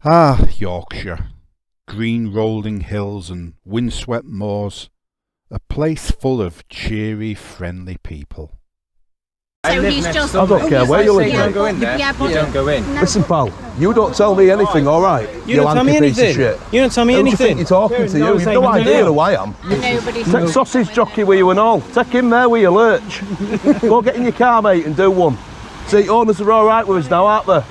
Ah, Yorkshire, green rolling hills and windswept moors, a place full of cheery, friendly people. So he's just... I don't care where you live, You mate. don't go in there. You don't go in. Listen, pal, you don't tell me anything, alright? You don't tell me anything. You don't tell me Who do you think anything. you're talking to? You've no idea who I am. Nobody... Take sausage jockey with you and all. Take him there with your lurch. Go get in your car, mate, and do one. See, owners are alright with us now, aren't they?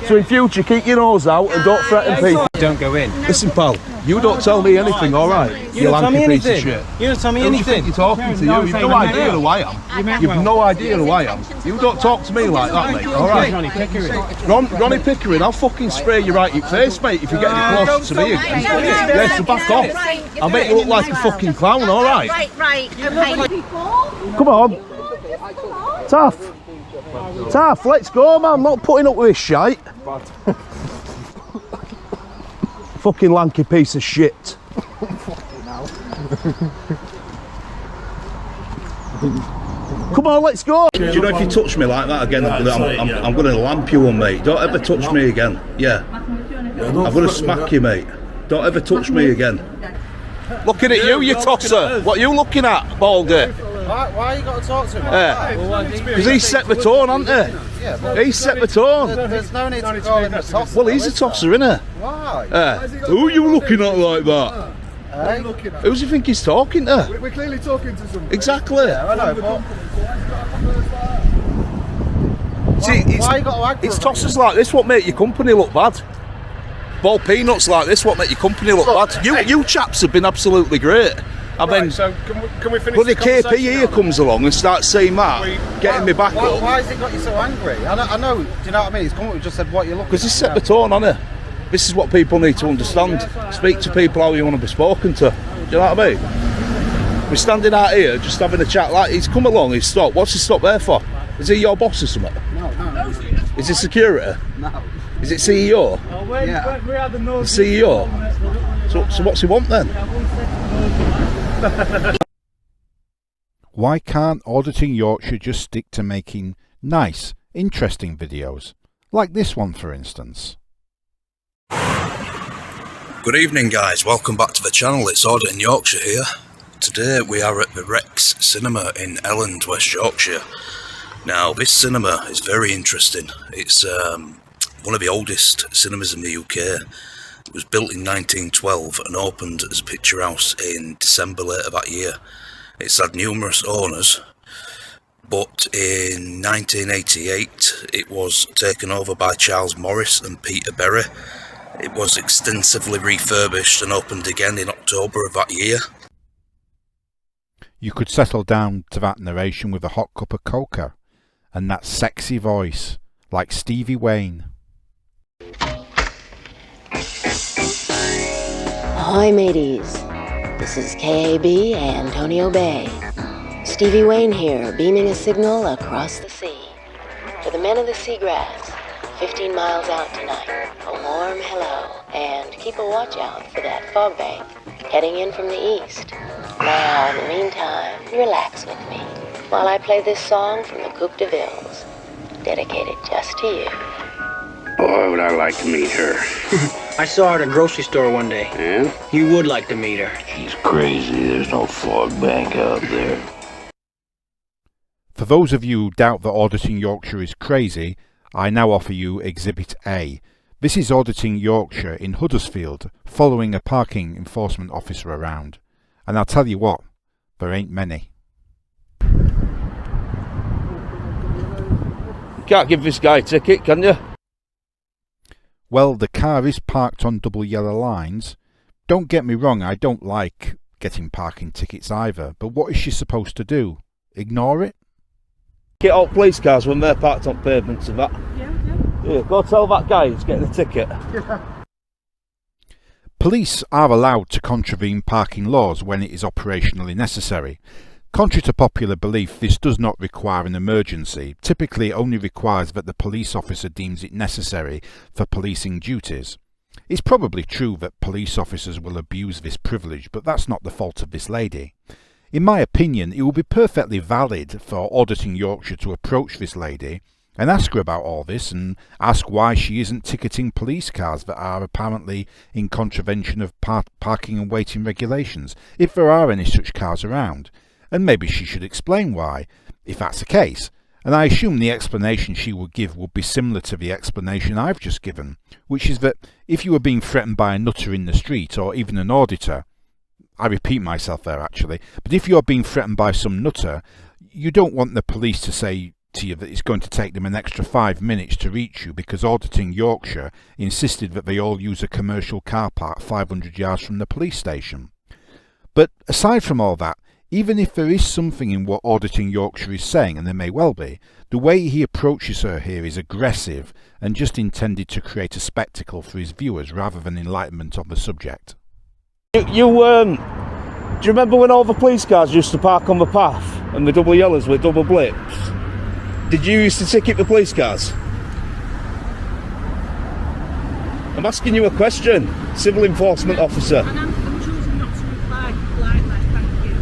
So in future, keep your nose out and don't threaten people. Don't go in. Listen, pal, you don't tell me anything, alright? You don't tell me piece of anything. shit. You don't tell me Who do you think anything. you're talking to? You've no idea who I am. You've no idea who I am. You don't talk to me like that, mate, alright? Ronnie Pickering, I'll fucking spray you right in your face, mate, if you get any closer to me again. Yeah, so back off. I'll make you look like a fucking clown, alright? Right, okay. Come on. Taff, let's go, man. I'm not putting up with this shite. Fucking lanky piece of shit. Come on, let's go. Do you know if you touch me like that again, I'm going to lamp you one, mate. Don't ever touch me again. Yeah. I'm going to smack you, mate. Don't ever touch me again. Looking at you, you tosser. What are you looking at, Baldy? Why you got to talk to him? Yeah. Because he's set the tone, hasn't he? Yeah, He's set the tone. there's no need to call him a tosser. Well, he's a tosser, innit? Why? Who are you looking at like that? Who do you think he's talking to? We're clearly talking to somebody. Exactly. Yeah, I know, but... See, why you got to act it's for tossers like this what make your company look bad. Ball peanuts like this what make your company look bad. You chaps have been absolutely great. I mean, so can we finish but the KP here comes along and starts saying that, getting me back up. Why has he got you so angry? I know, do you know what I mean? He's come up and just said what you're looking at. Because he's set the tone, hasn't he? This is what people need to understand. Speak to people how you want to be spoken to. Do you know what I mean? We're standing out here just having a chat like he's come along, he's stopped. What's he stopped there for? Is he your boss or something? No. Is it security? No. Is it CEO? Yeah. The CEO? So what's he want then? Why can't Auditing Yorkshire just stick to making nice, interesting videos? Like this one, for instance. Good evening, guys. Welcome back to the channel. It's Auditing Yorkshire here. Today we are at the Rex Cinema in Elland, West Yorkshire. Now, this cinema is very interesting. It's one of the oldest cinemas in the UK. It was built in 1912 and opened as a picture house in December later that year. It's had numerous owners, but in 1988 it was taken over by Charles Morris and Peter Berry. It was extensively refurbished and opened again in October of that year. You could settle down to that narration with a hot cup of cocoa and that sexy voice, like Stevie Wayne. Ahoy mateys, this is KAB Antonio Bay. Stevie Wayne here, beaming a signal across the sea. To the men of the seagrass, 15 miles out tonight, a warm hello, and keep a watch out for that fog bank heading in from the east. Now, in the meantime, relax with me while I play this song from the Coupe de Villes, dedicated just to you. Boy, would I like to meet her. I saw her at a grocery store one day. Yeah? You would like to meet her. She's crazy. There's no fog bank out there. For those of you who doubt that Auditing Yorkshire is crazy, I now offer you Exhibit A. This is Auditing Yorkshire in Huddersfield, following a parking enforcement officer around. And I'll tell you what, there ain't many. You can't give this guy a ticket, can you? Well, the car is parked on double yellow lines. Don't get me wrong, I don't like getting parking tickets either, but what is she supposed to do? Ignore it? Get out police cars when they're parked on pavements and that. Yeah, go tell that guy he's getting a ticket. Police are allowed to contravene parking laws when it is operationally necessary. Contrary to popular belief, this does not require an emergency. Typically, it only requires that the police officer deems it necessary for policing duties. It's probably true that police officers will abuse this privilege, but that's not the fault of this lady. In my opinion, it would be perfectly valid for Auditing Yorkshire to approach this lady and ask her about all this, and ask why she isn't ticketing police cars that are apparently in contravention of parking and waiting regulations, if there are any such cars around. And maybe she should explain why, if that's the case. And I assume the explanation she would give would be similar to the explanation I've just given, which is that if you were being threatened by a nutter in the street, or even an auditor, I repeat myself there actually, but if you're being threatened by some nutter, you don't want the police to say to you that it's going to take them an extra 5 minutes to reach you because Auditing Yorkshire insisted that they all use a commercial car park 500 yards from the police station. But aside from all that, even if there is something in what Auditing Yorkshire is saying, and there may well be, the way he approaches her here is aggressive and just intended to create a spectacle for his viewers rather than enlightenment on the subject. Do you remember when all the police cars used to park on the path and the double yellows with double blips? Did you used to ticket the police cars? I'm asking you a question, civil enforcement officer. And I'm choosing not to reply politely, thank you.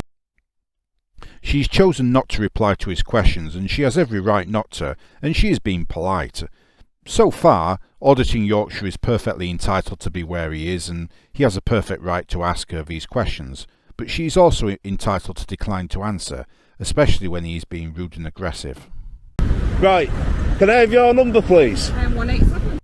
She's chosen not to reply to his questions, and she has every right not to, and she is being polite. So far, Auditing Yorkshire is perfectly entitled to be where he is, and he has a perfect right to ask her these questions, but she is also entitled to decline to answer, especially when he is being rude and aggressive. Right, can I have your number please? 187.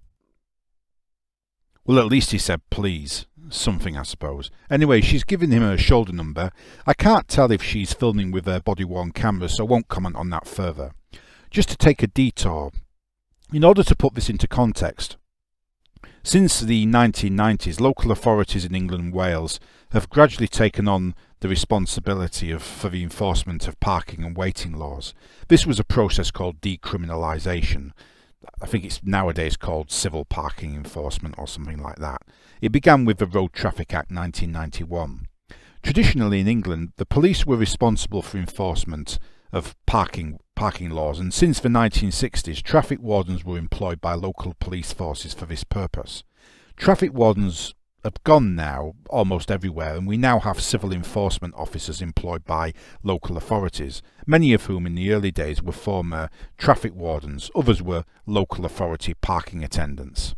Well, at least he said please. Something, I suppose. Anyway, she's given him her shoulder number. I can't tell if she's filming with her body-worn camera, so I won't comment on that further. Just to take a detour, in order to put this into context, since the 1990s, local authorities in England and Wales have gradually taken on the responsibility for the enforcement of parking and waiting laws. This was a process called decriminalisation. I think it's nowadays called civil parking enforcement or something like that. It began with the Road Traffic Act 1991. Traditionally in England, the police were responsible for enforcement of parking laws, and since the 1960s, traffic wardens were employed by local police forces for this purpose. Traffic wardens have gone now almost everywhere, and we now have civil enforcement officers employed by local authorities, many of whom in the early days were former traffic wardens, others were local authority parking attendants.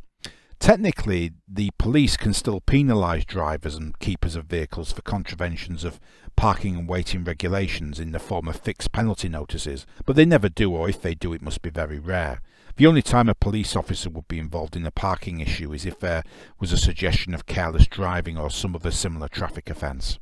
Technically, the police can still penalise drivers and keepers of vehicles for contraventions of parking and waiting regulations in the form of fixed penalty notices, but they never do, or if they do, it must be very rare. The only time a police officer would be involved in a parking issue is if there was a suggestion of careless driving or some other similar traffic offence.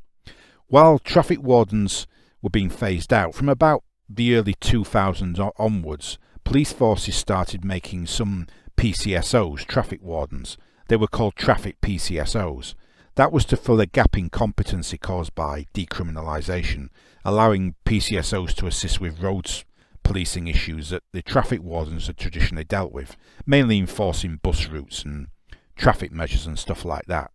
While traffic wardens were being phased out, from about the early 2000s onwards, police forces started making some PCSOs, traffic wardens. They were called traffic PCSOs. That was to fill a gap in competency caused by decriminalisation, allowing PCSOs to assist with roads policing issues that the traffic wardens had traditionally dealt with, mainly enforcing bus routes and traffic measures and stuff like that.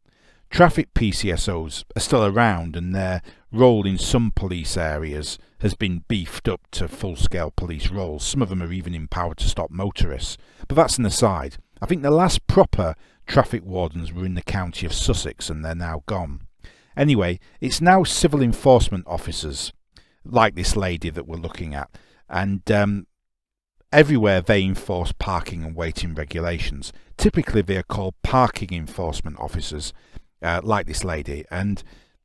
Traffic PCSOs are still around, and their role in some police areas has been beefed up to full-scale police roles. Some of them are even empowered to stop motorists. But that's an aside. I think the last proper traffic wardens were in the county of Sussex, and they're now gone. Anyway, it's now civil enforcement officers, like this lady that we're looking at, and everywhere they enforce parking and waiting regulations. Typically they are called parking enforcement officers, like this lady, and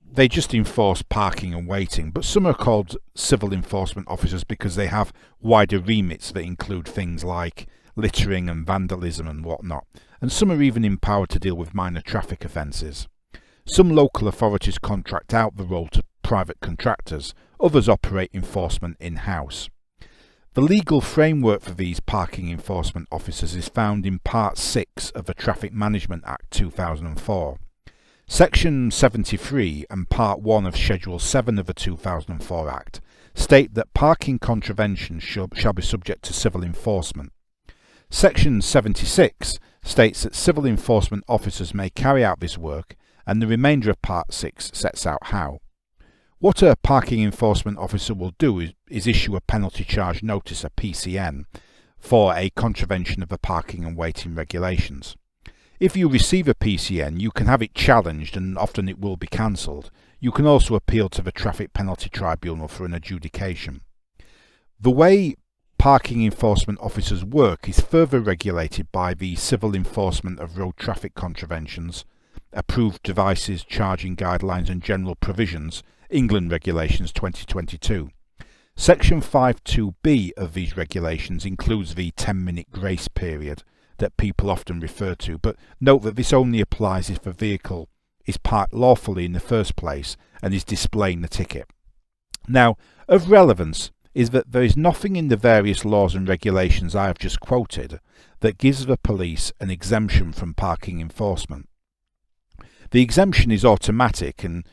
they just enforce parking and waiting, but some are called civil enforcement officers because they have wider remits that include things like littering and vandalism and whatnot, and some are even empowered to deal with minor traffic offences. Some local authorities contract out the role to private contractors, others operate enforcement in-house. The legal framework for these parking enforcement officers is found in Part 6 of the Traffic Management Act 2004. Section 73 and Part 1 of Schedule 7 of the 2004 Act state that parking contraventions shall be subject to civil enforcement. Section 76 states that civil enforcement officers may carry out this work, and the remainder of Part 6 sets out how. What a parking enforcement officer will do is issue a penalty charge notice, a PCN, for a contravention of the parking and waiting regulations. If you receive a PCN, you can have it challenged, and often it will be cancelled. You can also appeal to the Traffic Penalty Tribunal for an adjudication. The way parking enforcement officers' work is further regulated by the Civil Enforcement of Road Traffic Contraventions, Approved Devices, Charging Guidelines and General Provisions, England Regulations 2022. Section 52B of these regulations includes the 10-minute grace period that people often refer to, but note that this only applies if the vehicle is parked lawfully in the first place and is displaying the ticket. Now, of relevance is that there is nothing in the various laws and regulations I have just quoted that gives the police an exemption from parking enforcement. The exemption is automatic and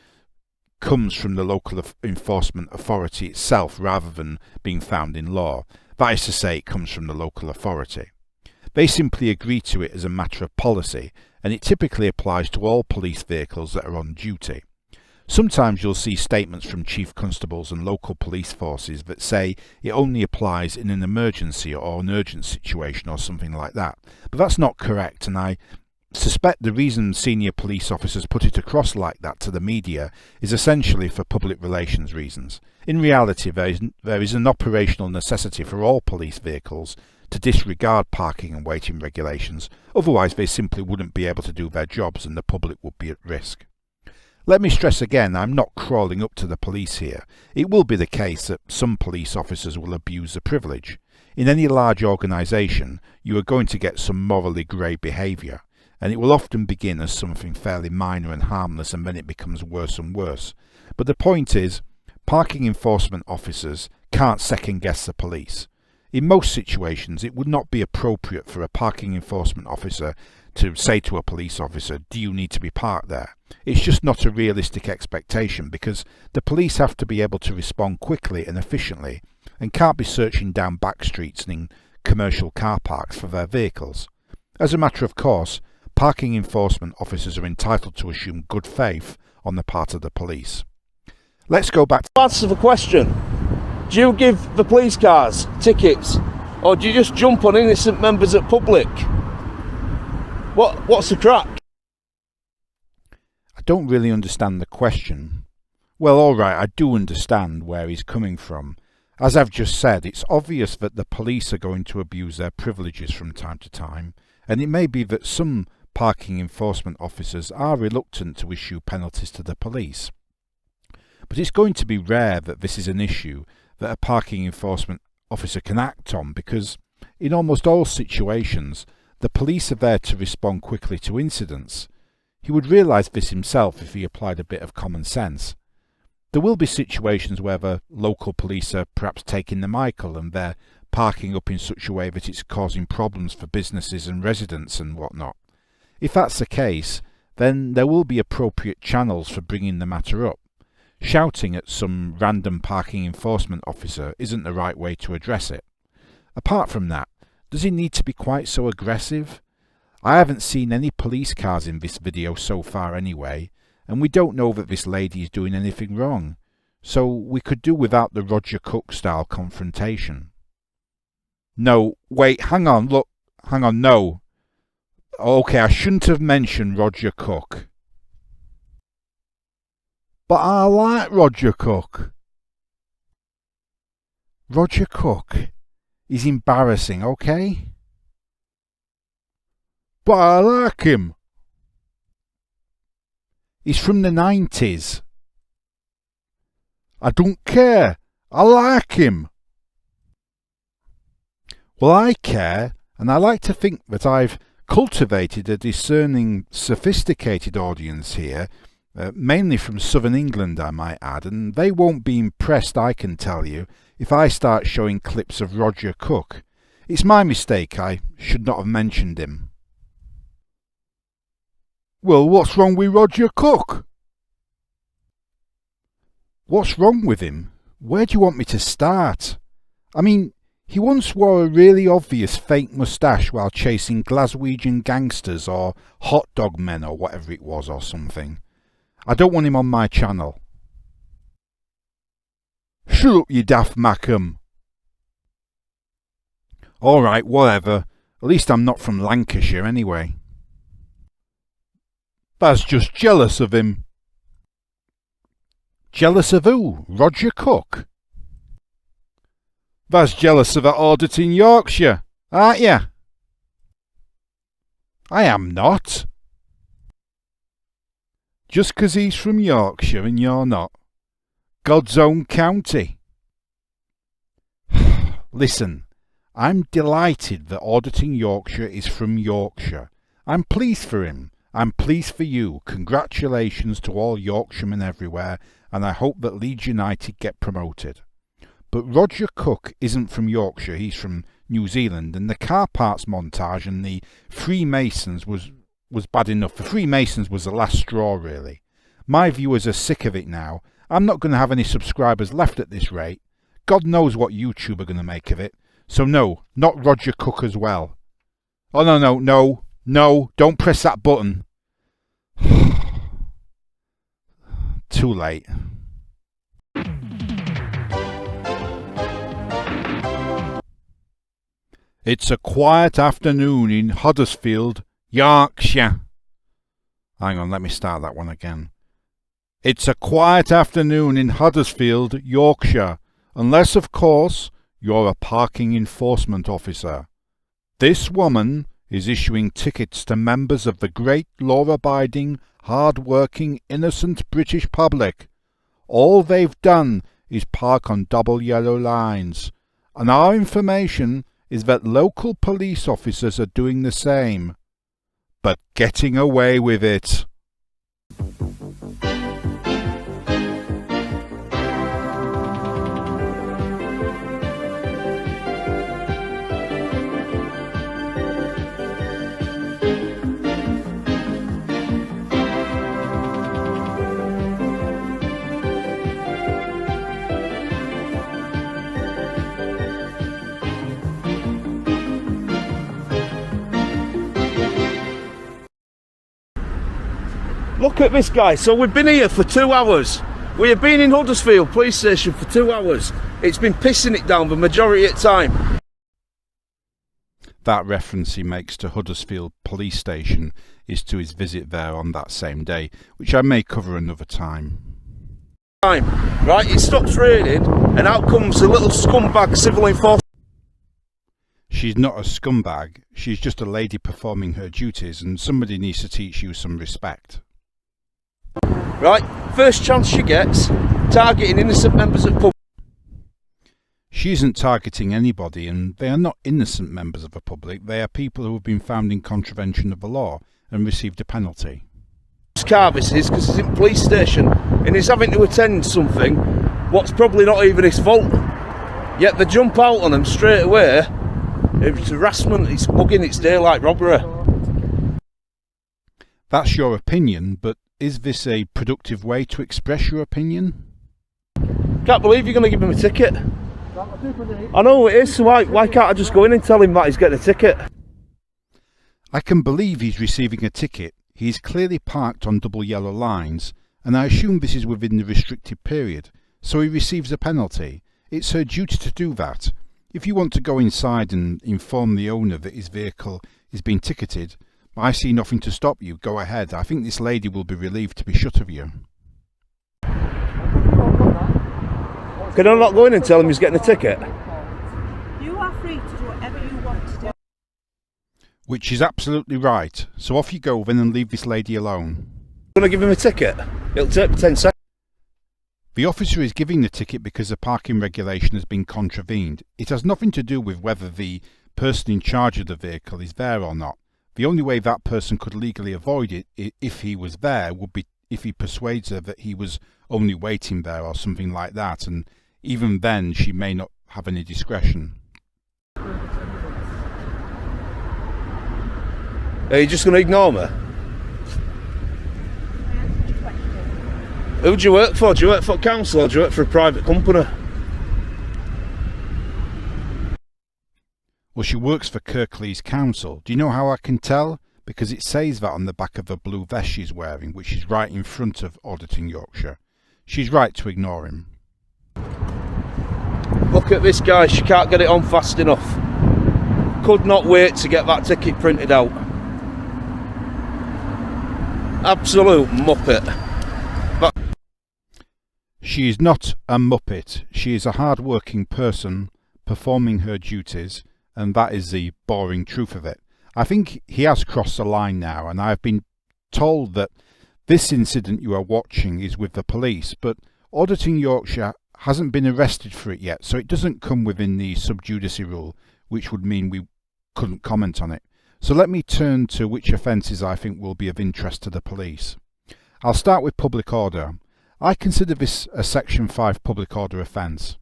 comes from the local enforcement authority itself rather than being found in law. That is to say, it comes from the local authority. They simply agree to it as a matter of policy, and it typically applies to all police vehicles that are on duty. Sometimes you'll see statements from chief constables and local police forces that say it only applies in an emergency or an urgent situation or something like that. But that's not correct, and I suspect the reason senior police officers put it across like that to the media is essentially for public relations reasons. In reality, there is an operational necessity for all police vehicles to disregard parking and waiting regulations, otherwise they simply wouldn't be able to do their jobs and the public would be at risk. Let me stress again, I'm not crawling up to the police here. It will be the case that some police officers will abuse the privilege. In any large organisation, you are going to get some morally grey behaviour, and it will often begin as something fairly minor and harmless, and then it becomes worse and worse. But the point is, parking enforcement officers can't second-guess the police. In most situations, it would not be appropriate for a parking enforcement officer to say to a police officer, "Do you need to be parked there?" It's just not a realistic expectation, because the police have to be able to respond quickly and efficiently and can't be searching down back streets and in commercial car parks for their vehicles. As a matter of course, parking enforcement officers are entitled to assume good faith on the part of the police. Let's go back to Answer the question. Do you give the police cars tickets, or do you just jump on innocent members of public? What's the crack? I don't really understand the question. Well, alright, I do understand where he's coming from. As I've just said, it's obvious that the police are going to abuse their privileges from time to time, and it may be that some parking enforcement officers are reluctant to issue penalties to the police. But it's going to be rare that this is an issue that a parking enforcement officer can act on, because in almost all situations the police are there to respond quickly to incidents. He would realise this himself if he applied a bit of common sense. There will be situations where the local police are perhaps taking the Michael and they're parking up in such a way that it's causing problems for businesses and residents and whatnot. If that's the case, then there will be appropriate channels for bringing the matter up. Shouting at some random parking enforcement officer isn't the right way to address it. Apart from that, does he need to be quite so aggressive? I haven't seen any police cars in this video so far anyway, and we don't know that this lady is doing anything wrong, so we could do without the Roger Cook style confrontation. No, wait, hang on, look, hang on, no. Okay, I shouldn't have mentioned Roger Cook. But I like Roger Cook. Roger Cook is embarrassing, okay? But I like him. He's from the 90s. I don't care. I like him. Well, I care, and I like to think that I've cultivated a discerning, sophisticated audience here, mainly from southern England, I might add, and they won't be impressed, I can tell you, if I start showing clips of Roger Cook. It's my mistake, I should not have mentioned him. Well, what's wrong with Roger Cook? What's wrong with him? Where do you want me to start? I mean, he once wore a really obvious fake moustache while chasing Glaswegian gangsters or hot dog men or whatever it was or something. I don't want him on my channel. Shut up, you daft Mackham. Alright, whatever. At least I'm not from Lancashire anyway. That's just jealous of him. Jealous of who? Roger Cook? That's jealous of Auditing Yorkshire, aren't you? I am not. Just 'cause he's from Yorkshire and you're not. God's own county. Listen, I'm delighted that Auditing Yorkshire is from Yorkshire. I'm pleased for him. I'm pleased for you. Congratulations to all Yorkshiremen everywhere, and I hope that Leeds United get promoted. But Roger Cook isn't from Yorkshire, he's from New Zealand, and the car parts montage and the Freemasons was bad enough. The Freemasons was the last straw, really. My viewers are sick of it now. I'm not going to have any subscribers left at this rate. God knows what YouTube are going to make of it. So no, not Roger Cook as well. Oh no, don't press that button. Too late. It's a quiet afternoon in Huddersfield, Yorkshire. Hang on, let me start that one again. It's a quiet afternoon in Huddersfield, Yorkshire, unless, of course, you're a parking enforcement officer. This woman is issuing tickets to members of the great law-abiding, hard-working, innocent British public. All they've done is park on double yellow lines, and our information is that local police officers are doing the same, but getting away with it. Look at this guy. So we've been here for 2 hours. We have been in Huddersfield police station for 2 hours. It's been pissing it down the majority of the time. That reference he makes to Huddersfield police station is to his visit there on that same day, which I may cover another time. Right, it stops raining and out comes a little scumbag civil enforcement. She's not a scumbag, she's just a lady performing her duties, and somebody needs to teach you some respect. Right, first chance she gets, targeting innocent members of the public. She isn't targeting anybody, and they are not innocent members of the public. They are people who have been found in contravention of the law and received a penalty. Car this is because he's in the police station and he's having to attend something what's probably not even his fault. Yet they jump out on him straight away. It's harassment, it's mugging, it's daylight robbery. That's your opinion, but is this a productive way to express your opinion? Can't believe you're going to give him a ticket. I know it is, so why can't I just go in and tell him that he's getting a ticket? I can believe he's receiving a ticket. He's clearly parked on double yellow lines, and I assume this is within the restricted period, so he receives a penalty. It's her duty to do that. If you want to go inside and inform the owner that his vehicle is being ticketed, I see nothing to stop you. Go ahead. I think this lady will be relieved to be shut of you. Can I not go in and tell him he's getting a ticket? You are free to do whatever you want to do. Which is absolutely right. So off you go then and leave this lady alone. I'm going to give him a ticket. It'll take 10 seconds. The officer is giving the ticket because the parking regulation has been contravened. It has nothing to do with whether the person in charge of the vehicle is there or not. The only way that person could legally avoid it, if he was there, would be if he persuades her that he was only waiting there or something like that, and even then she may not have any discretion. Are you just going to ignore me? Who do you work for? Do you work for council or do you work for a private company? Well, she works for Kirklees Council. Do you know how I can tell? Because it says that on the back of the blue vest she's wearing, which is right in front of Auditing Yorkshire. She's right to ignore him. Look at this guy, she can't get it on fast enough. Could not wait to get that ticket printed out. Absolute muppet. She is not a muppet. She is a hard-working person, performing her duties, and that is the boring truth of it. I think he has crossed the line now, and I have been told that this incident you are watching is with the police, but Auditing Yorkshire hasn't been arrested for it yet, so it doesn't come within the sub judice rule, which would mean we couldn't comment on it. So let me turn to which offences I think will be of interest to the police. I'll start with public order. I consider this a Section 5 public order offence.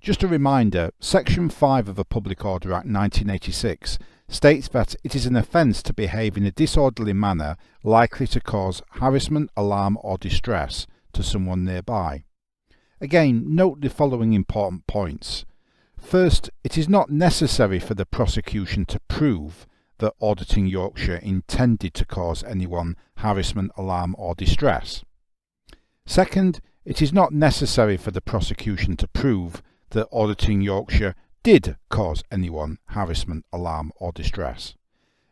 Just a reminder, Section 5 of the Public Order Act 1986 states that it is an offence to behave in a disorderly manner likely to cause harassment, alarm or distress to someone nearby. Again, note the following important points. First, it is not necessary for the prosecution to prove that Auditing Yorkshire intended to cause anyone harassment, alarm or distress. Second, it is not necessary for the prosecution to prove that Auditing Yorkshire did cause anyone harassment, alarm or distress.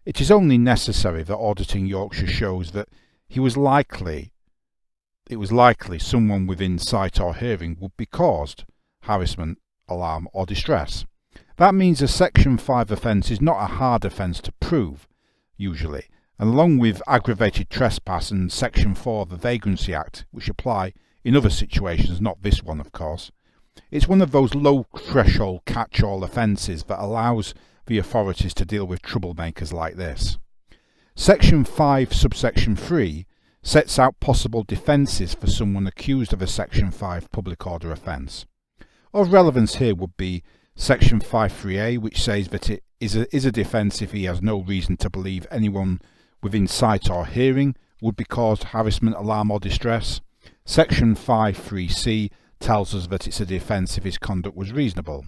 It is only necessary that Auditing Yorkshire shows that it was likely someone within sight or hearing would be caused harassment, alarm or distress. That means a Section 5 offence is not a hard offence to prove, usually, and along with aggravated trespass and Section 4 of the Vagrancy Act, which apply in other situations, not this one of course, it's one of those low threshold catch-all offences that allows the authorities to deal with troublemakers like this. Section 5 subsection 3 sets out possible defences for someone accused of a Section 5 public order offence. Of relevance here would be Section 5.3a, which says that it is a defence if he has no reason to believe anyone within sight or hearing would be caused harassment, alarm or distress. Section 5.3c tells us that it's a defence if his conduct was reasonable.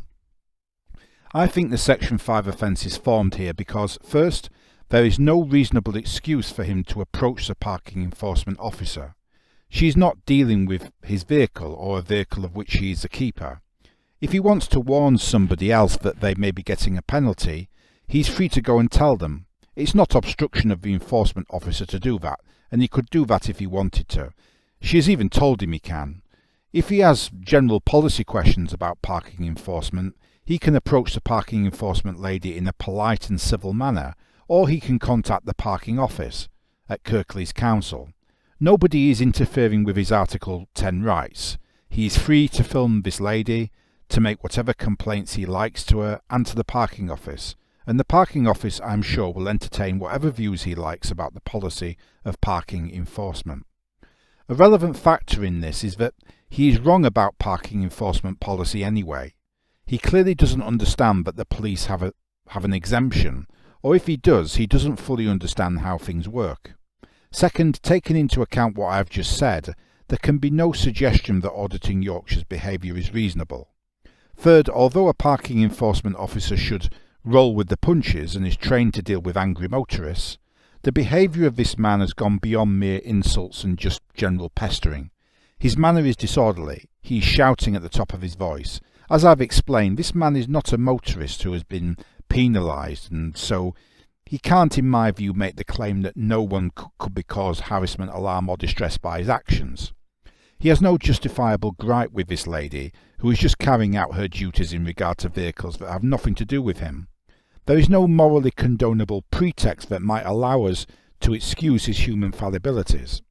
I think the Section 5 offence is formed here because, first, there is no reasonable excuse for him to approach the parking enforcement officer. She is not dealing with his vehicle or a vehicle of which he is the keeper. If he wants to warn somebody else that they may be getting a penalty, he's free to go and tell them. It's not obstruction of the enforcement officer to do that, and he could do that if he wanted to. She has even told him he can. If he has general policy questions about parking enforcement, he can approach the parking enforcement lady in a polite and civil manner, or he can contact the parking office at Kirklees Council. Nobody is interfering with his Article 10 rights. He is free to film this lady, to make whatever complaints he likes to her and to the parking office, and the parking office, I'm sure, will entertain whatever views he likes about the policy of parking enforcement. A relevant factor in this is that he is wrong about parking enforcement policy anyway. He clearly doesn't understand that the police have an exemption, or if he does, he doesn't fully understand how things work. Second, taking into account what I have just said, there can be no suggestion that Auditing Yorkshire's behaviour is reasonable. Third, although a parking enforcement officer should roll with the punches and is trained to deal with angry motorists, the behaviour of this man has gone beyond mere insults and just general pestering. His manner is disorderly. He is shouting at the top of his voice. As I've explained, this man is not a motorist who has been penalised, and so he can't, in my view, make the claim that no one could be caused harassment, alarm or distress by his actions. He has no justifiable gripe with this lady, who is just carrying out her duties in regard to vehicles that have nothing to do with him. There is no morally condonable pretext that might allow us to excuse his human fallibilities.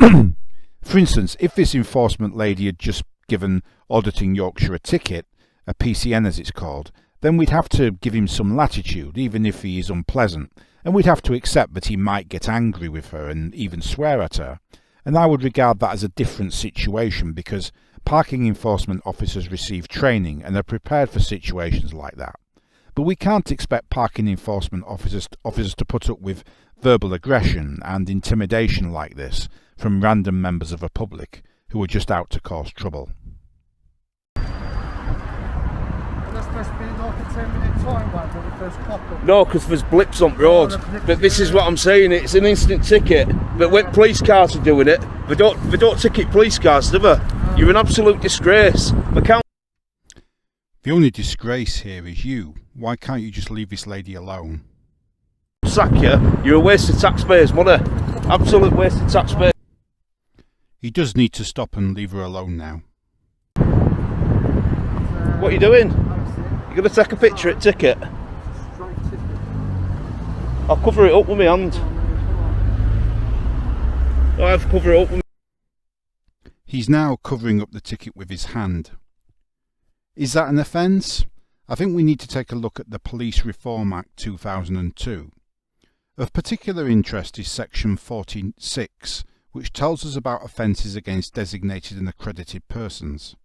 For instance, if this enforcement lady had just given Auditing Yorkshire a ticket, a PCN as it's called, then we'd have to give him some latitude, even if he is unpleasant, and we'd have to accept that he might get angry with her and even swear at her. And I would regard that as a different situation because parking enforcement officers receive training and are prepared for situations like that. But we can't expect parking enforcement officers to put up with verbal aggression and intimidation like this from random members of the public who are just out to cause trouble. No, because there's blips on the road. But this is what I'm saying, it's an instant ticket. But when police cars are doing it, they don't ticket police cars, do they? You're an absolute disgrace. The only disgrace here is you. Why can't you just leave this lady alone? Sack you, you're a waste of taxpayers' money. Absolute waste of taxpayers. He does need to stop and leave her alone now. What are you doing? You gonna take a picture at ticket? I'll cover it up with my hand. I have to cover it up with He's now covering up the ticket with his hand. Is that an offence? I think we need to take a look at the Police Reform Act 2002. Of particular interest is section 46, which tells us about offences against designated and accredited persons.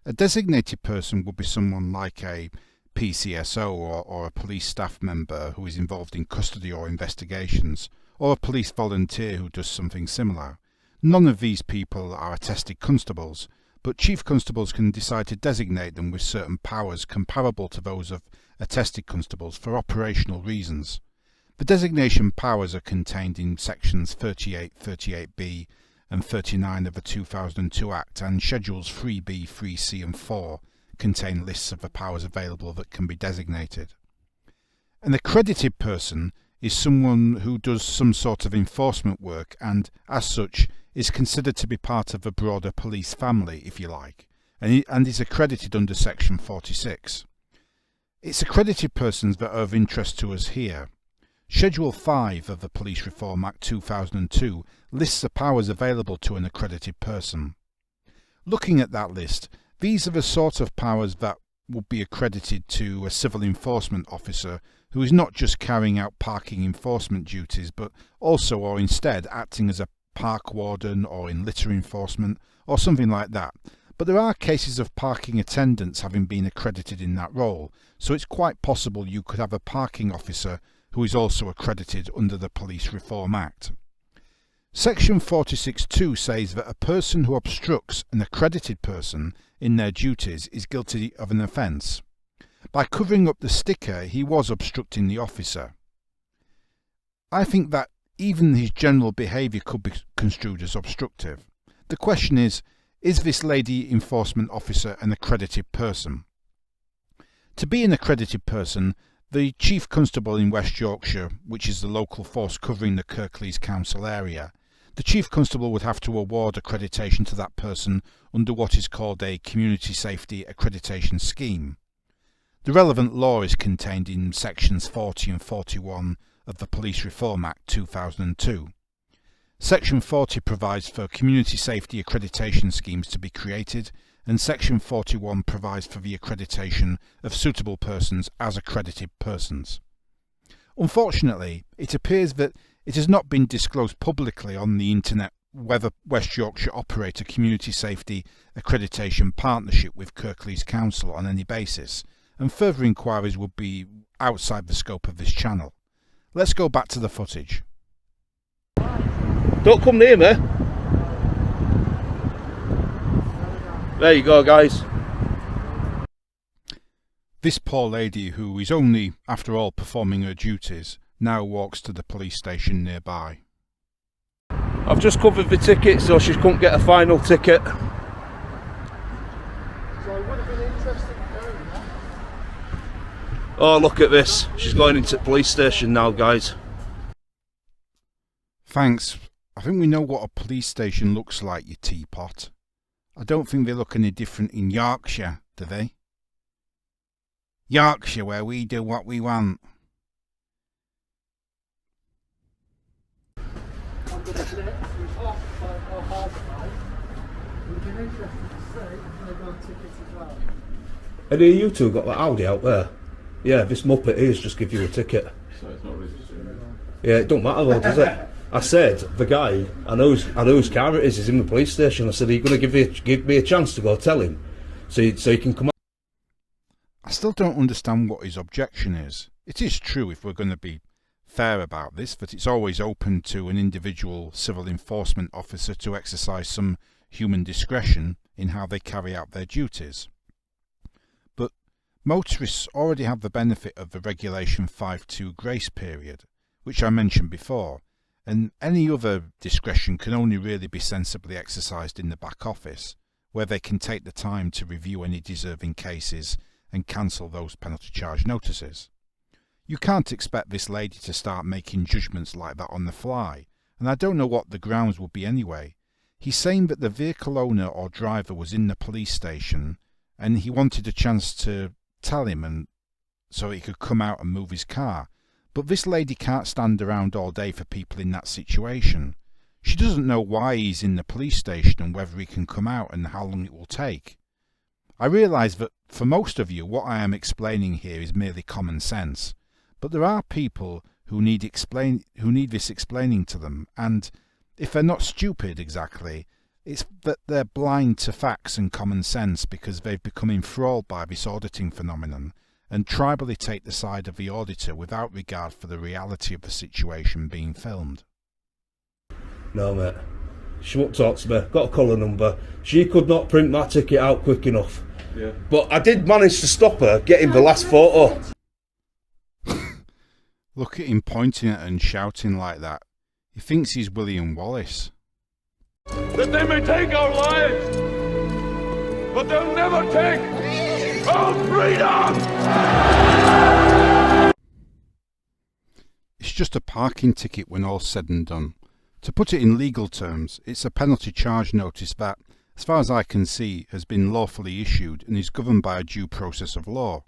A designated person would be someone like a PCSO or a police staff member who is involved in custody or investigations, or a police volunteer who does something similar. None of these people are attested constables, but chief constables can decide to designate them with certain powers comparable to those of attested constables for operational reasons. The designation powers are contained in sections 38, 38b and 39 of the 2002 Act, and schedules 3b, 3c and 4 contain lists of the powers available that can be designated. An accredited person is someone who does some sort of enforcement work and, as such, is considered to be part of a broader police family, if you like, and is accredited under section 46. It's accredited persons that are of interest to us here. Schedule 5 of the Police Reform Act 2002 lists the powers available to an accredited person. Looking at that list, these are the sort of powers that would be accredited to a civil enforcement officer who is not just carrying out parking enforcement duties, but also or instead acting as a park warden or in litter enforcement or something like that. But there are cases of parking attendants having been accredited in that role, so it's quite possible you could have a parking officer who is also accredited under the Police Reform Act. Section 46.2 says that a person who obstructs an accredited person in their duties is guilty of an offence. By covering up the sticker, he was obstructing the officer. I think that even his general behaviour could be construed as obstructive. The question is this lady enforcement officer an accredited person? To be an accredited person, the Chief Constable in West Yorkshire, which is the local force covering the Kirklees Council area, the Chief Constable would have to award accreditation to that person under what is called a Community Safety Accreditation Scheme. The relevant law is contained in sections 40 and 41 of the Police Reform Act 2002. Section 40 provides for community safety accreditation schemes to be created, and Section 41 provides for the accreditation of suitable persons as accredited persons. Unfortunately, it appears that it has not been disclosed publicly on the internet whether West Yorkshire operate a community safety accreditation partnership with Kirklees Council on any basis, and further inquiries would be outside the scope of this channel. Let's go back to the footage. Don't come near me. There you go, guys. This poor lady, who is only, after all, performing her duties, now walks to the police station nearby. I've just covered the ticket so she couldn't get a final ticket. So it would have been interesting doing that. Oh, look at this. She's going into the police station now, guys. Thanks. I think we know what a police station looks like, you teapot. I don't think they look any different in Yorkshire, do they? Yorkshire, where we do what we want. Any of you two got that Audi out there? Yeah, this Muppet here's just give you a ticket. So it's not registered. Yeah, it don't matter though, does it? I said, the guy, I know whose car it is, he's in the police station. I said, are you going to give me a chance to go tell him? So you can come out. I still don't understand what his objection is. It is true, if we're going to be fair about this, that it's always open to an individual civil enforcement officer to exercise some human discretion in how they carry out their duties. But motorists already have the benefit of the Regulation 5.2 grace period, which I mentioned before, and any other discretion can only really be sensibly exercised in the back office, where they can take the time to review any deserving cases and cancel those penalty charge notices. You can't expect this lady to start making judgments like that on the fly, and I don't know what the grounds would be anyway. He's saying that the vehicle owner or driver was in the police station, and he wanted a chance to tell him, and so he could come out and move his car. But this lady can't stand around all day for people in that situation. She doesn't know why he's in the police station and whether he can come out and how long it will take. I realise that for most of you what I am explaining here is merely common sense, but there are people who need this explaining to them, and if they're not stupid exactly, it's that they're blind to facts and common sense because they've become enthralled by this auditing phenomenon and tribally take the side of the auditor without regard for the reality of the situation being filmed. No, mate. She won't talk to me. Got a colour number. She could not print my ticket out quick enough. Yeah. But I did manage to stop her getting the last photo. Look at him pointing at her and shouting like that. He thinks he's William Wallace. That they may take our lives, but they'll never take our freedom! It's just a parking ticket when all's said and done. To put it in legal terms, it's a penalty charge notice that, as far as I can see, has been lawfully issued and is governed by a due process of law,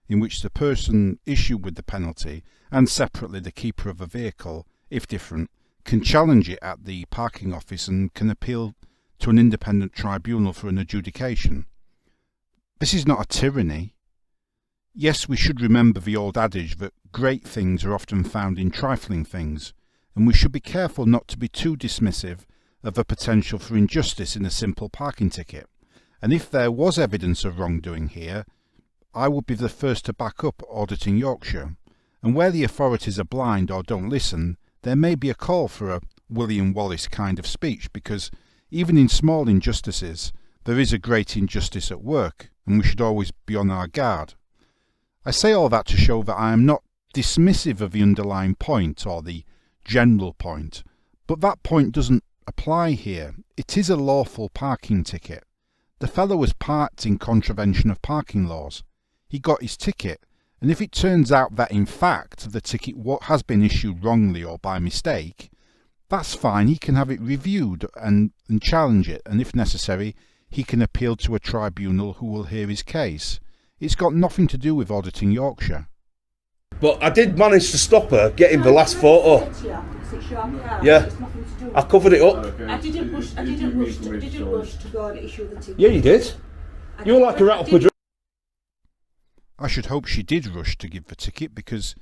in which the person issued with the penalty, and separately the keeper of a vehicle, if different, can challenge it at the parking office and can appeal to an independent tribunal for an adjudication. This is not a tyranny. Yes, we should remember the old adage that great things are often found in trifling things, and we should be careful not to be too dismissive of the potential for injustice in a simple parking ticket. And if there was evidence of wrongdoing here, I would be the first to back up Auditing Yorkshire. And where the authorities are blind or don't listen, there may be a call for a William Wallace kind of speech, because even in small injustices, there is a great injustice at work, and we should always be on our guard. I say all that to show that I am not dismissive of the underlying point or the general point, but that point doesn't apply here. It is a lawful parking ticket. The fellow was parked in contravention of parking laws. He got his ticket, and if it turns out that in fact the ticket has been issued wrongly or by mistake, that's fine. He can have it reviewed and challenge it, and if necessary he can appeal to a tribunal who will hear his case. It's got nothing to do with Auditing Yorkshire. But I did manage to stop her getting the last photo. Yeah, I covered it up. I didn't rush to go and issue the ticket. Yeah, you did. You were like a rat up a drink. I should hope she did rush to give the ticket, because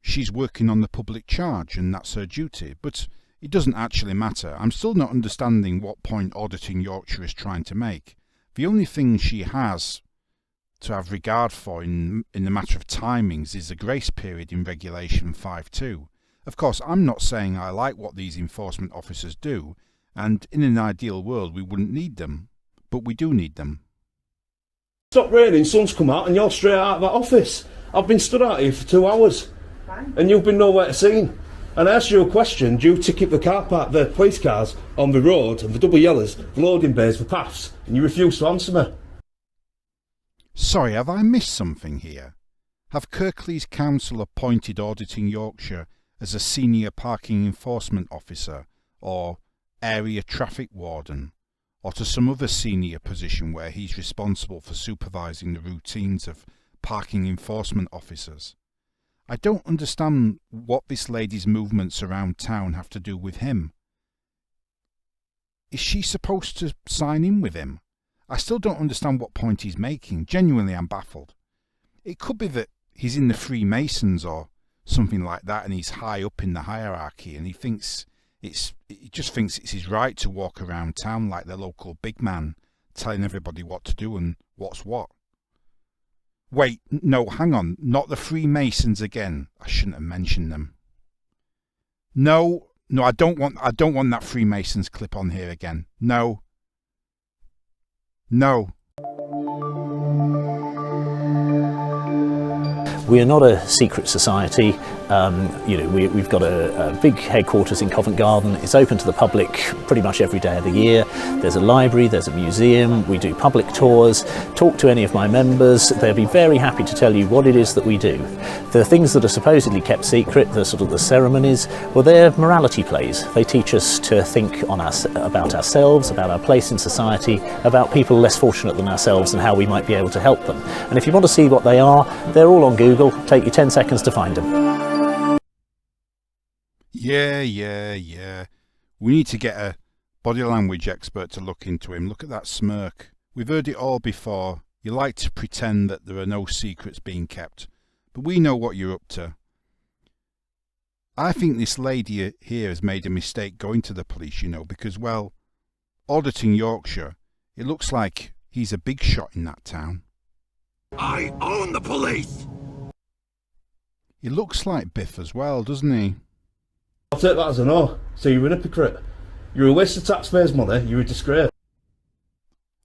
she's working on the public charge and that's her duty, but it doesn't actually matter. I'm still not understanding what point Auditing Yorkshire is trying to make. The only thing she has to have regard for in the matter of timings is the grace period in Regulation 5.2. Of course, I'm not saying I like what these enforcement officers do, and in an ideal world we wouldn't need them, but we do need them. Stop raining, sun's come out and you're straight out of that office. I've been stood out here for 2 hours and you've been nowhere to seen. And I asked you a question, do you ticket the car park, the police cars on the road and the double yellows, the loading bays, the paths, and you refused to answer me. Sorry, have I missed something here? Have Kirklees Council appointed Auditing Yorkshire as a senior parking enforcement officer or area traffic warden, or to some other senior position where he's responsible for supervising the routines of parking enforcement officers? I don't understand what this lady's movements around town have to do with him. Is she supposed to sign in with him? I still don't understand what point he's making. Genuinely, I'm baffled. It could be that he's in the Freemasons or something like that, and he's high up in the hierarchy, and he just thinks it's his right to walk around town like the local big man, telling everybody what to do and what's what. Wait, no, hang on, not the Freemasons again. I shouldn't have mentioned them. No, I don't want that Freemasons clip on here again. No. We are not a secret society. We've got a big headquarters in Covent Garden. It's open to the public pretty much every day of the year. There's a library, there's a museum, we do public tours. Talk to any of my members, they'll be very happy to tell you what it is that we do. The things that are supposedly kept secret, the ceremonies, well, they're morality plays. They teach us to think about ourselves, about our place in society, about people less fortunate than ourselves and how we might be able to help them. And if you want to see what they are, they're all on Google. Take you 10 seconds to find them. Yeah. We need to get a body language expert to look into him. Look at that smirk. We've heard it all before. You like to pretend that there are no secrets being kept, but we know what you're up to. I think this lady here has made a mistake going to the police, because, well, Auditing Yorkshire, it looks like he's a big shot in that town. I own the police! He looks like Biff as well, doesn't he? I'll take that as a no. So you're a hypocrite. You're a waste of taxpayers' money, you're a disgrace.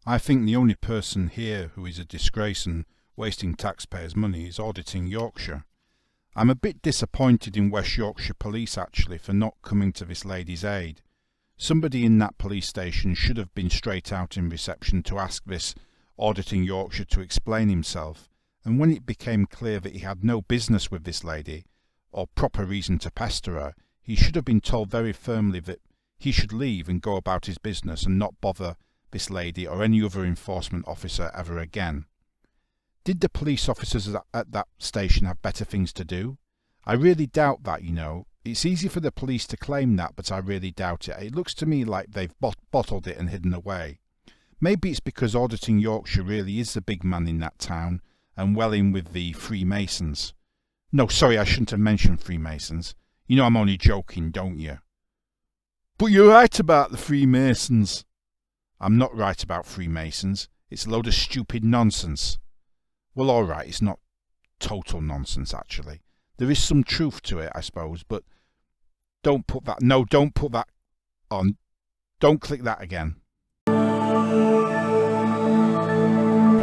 I think the only person here who is a disgrace and wasting taxpayers' money is Auditing Yorkshire. I'm a bit disappointed in West Yorkshire Police actually for not coming to this lady's aid. Somebody in that police station should have been straight out in reception to ask this Auditing Yorkshire to explain himself, and when it became clear that he had no business with this lady, or proper reason to pester her, he should have been told very firmly that he should leave and go about his business and not bother this lady or any other enforcement officer ever again. Did the police officers at that station have better things to do? I really doubt that, It's easy for the police to claim that, but I really doubt it. It looks to me like they've bottled it and hidden away. Maybe it's because Auditing Yorkshire really is the big man in that town and well in with the Freemasons. No, sorry, I shouldn't have mentioned Freemasons. I'm only joking, don't you? But you're right about the Freemasons. I'm not right about Freemasons. It's a load of stupid nonsense. Well, all right, it's not total nonsense, actually. There is some truth to it, I suppose, but don't put that on. Don't click that again.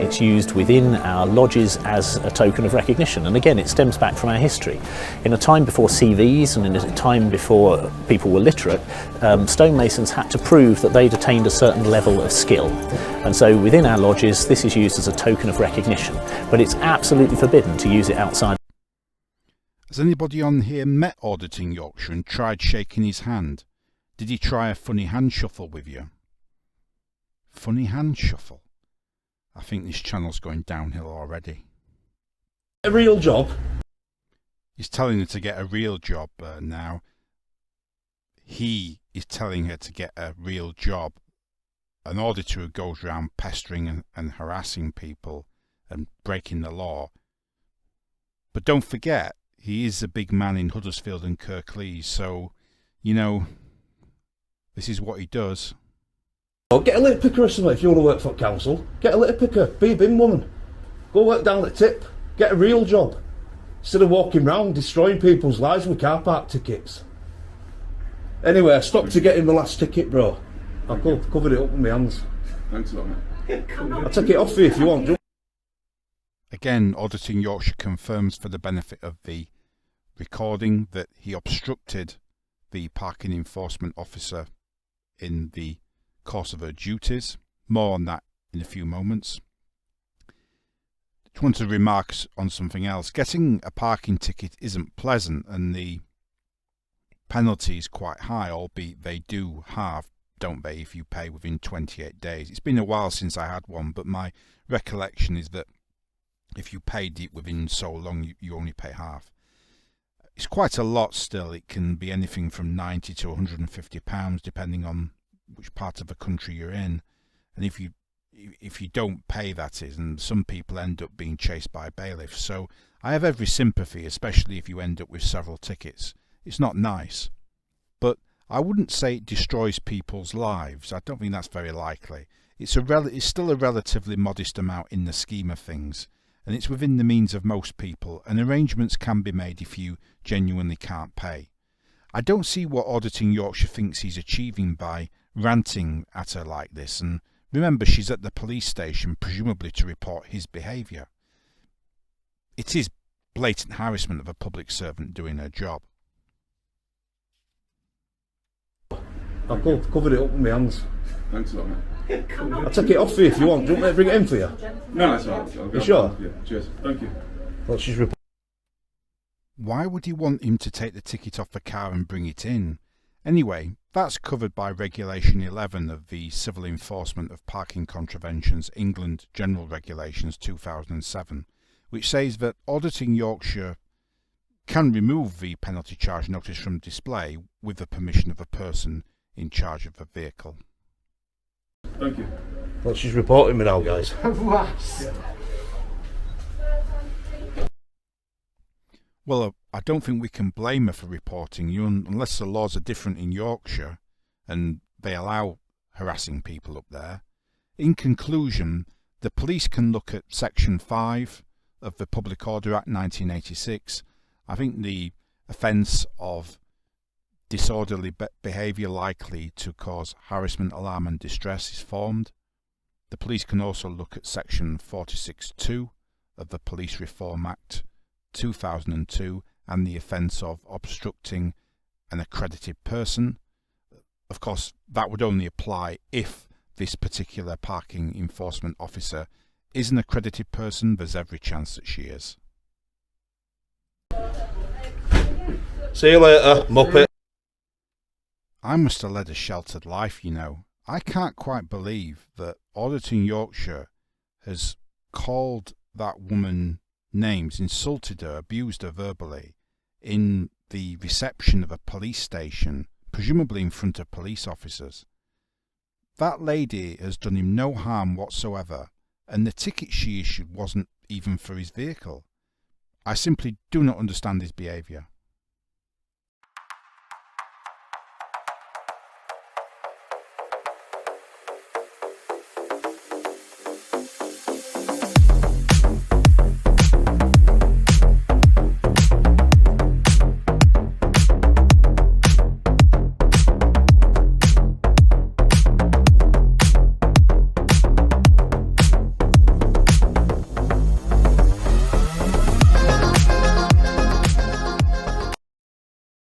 It's used within our lodges as a token of recognition, and again it stems back from our history. In a time before CVs and in a time before people were literate, stonemasons had to prove that they'd attained a certain level of skill, and so within our lodges this is used as a token of recognition, but it's absolutely forbidden to use it outside. Has anybody on here met Auditing Yorkshire and tried shaking his hand? Did he try a funny hand shuffle with you? Funny hand shuffle? I think this channel's going downhill already. A real job? He's telling her to get a real job now. He is telling her to get a real job. An auditor who goes around pestering and harassing people and breaking the law. But don't forget, he is a big man in Huddersfield and Kirklees, so, this is what he does. Get a litter picker or something if you want to work for council. Get a litter picker, be a bin woman. Go work down at Tip, get a real job. Instead of walking round destroying people's lives with car park tickets. Anyway, I stopped to get in the last ticket, bro. I've covered it up with my hands. Thanks a lot, mate. I'll take it off for you if you want. Again, Auditing Yorkshire confirms for the benefit of the recording that he obstructed the parking enforcement officer in the course of her duties. More on that in a few moments. Just want to remark on something else. Getting a parking ticket isn't pleasant and the penalty is quite high, albeit they do halve, don't they, if you pay within 28 days. It's been a while since I had one, but my recollection is that if you paid it within so long, you only pay half. It's quite a lot still. It can be anything from £90 to £150, depending on which part of the country you're in. And if you don't pay, that is, and some people end up being chased by bailiffs. So I have every sympathy, especially if you end up with several tickets. It's not nice. But I wouldn't say it destroys people's lives. I don't think that's very likely. It's still a relatively modest amount in the scheme of things, and it's within the means of most people, and arrangements can be made if you genuinely can't pay. I don't see what Auditing Yorkshire thinks he's achieving by ranting at her like this, and remember, she's at the police station, presumably to report his behaviour. It is blatant harassment of a public servant doing her job. I've covered it up with my hands. Thanks a lot, mate. I'll take it off for you if you want. Do you want me to bring it in for you? No, that's all right. You sure? Yeah, cheers. Thank you. Well, she's Why would he want him to take the ticket off the car and bring it in? Anyway, that's covered by Regulation 11 of the Civil Enforcement of Parking Contraventions England General Regulations 2007, which says that Auditing Yorkshire can remove the penalty charge notice from display with the permission of a person in charge of the vehicle. Thank you. Well, she's reporting me now, guys. Well, I don't think we can blame her for reporting you unless the laws are different in Yorkshire and they allow harassing people up there. In conclusion, the police can look at Section 5 of the Public Order Act 1986. I think the offence of disorderly behaviour likely to cause harassment, alarm and distress is formed. The police can also look at Section 46(2) of the Police Reform Act 2002 and the offence of obstructing an accredited person. Of course, that would only apply if this particular parking enforcement officer is an accredited person. There's every chance that she is. See you later, Muppet. I must have led a sheltered life, you know. I can't quite believe that Auditing Yorkshire has called that woman names, insulted her, abused her verbally in the reception of a police station, presumably in front of police officers. That lady has done him no harm whatsoever, and the ticket she issued wasn't even for his vehicle. I simply do not understand his behaviour.